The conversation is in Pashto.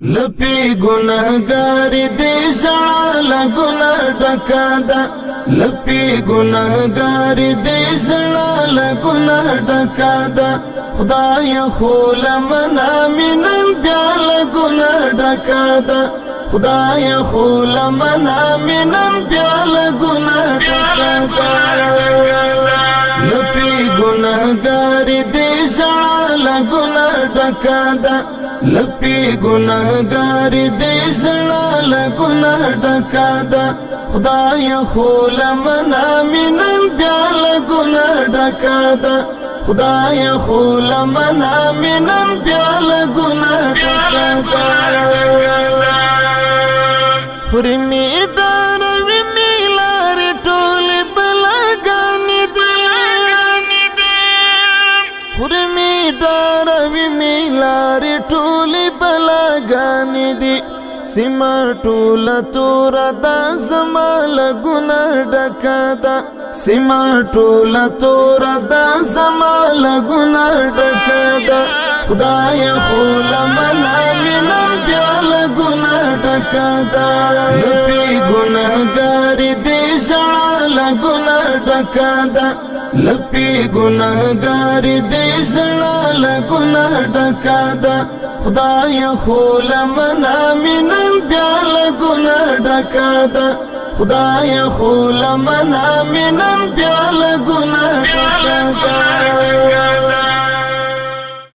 لپی گناہگاری دی زړه ګناه ډکا ده لپی گناہگاری دی زړه ګناه ډکا ده خدای خو لمنا منن بیا له ګناه ډکا ده خدای خو لمنا منن بیا له ګناه ډکا ده لپی گناہگاری دی زړه ګناه ډکا ده لپی گناہگاری دی زړه ګناه ډکا ده خدای خو لمنا منن بیا له ګناه ډکا ده خدای خو لمنا منن بیا له ګناه ډکا ده خورمی ډاروي می لارې ټولې بلاګانې دي خورمی ډاروي می لارې ټولې بلاګانې دي سیمه ټوله توره ده زما له ګناه ډکه ده سیمه ټوله توره ده زما له ګناه ډکه ده خدای خو لمنا منن بیا له ګناه ډکه ده لپی ګناهګاري دی زړه له ګناه ډکه ده لپی گناہگاری دی زړه له ګناه ډکا ده خدای خو لمنا منن بیا له ګناه ډکا ده خدای خو لمنا منن بیا له ګناه ډکا ده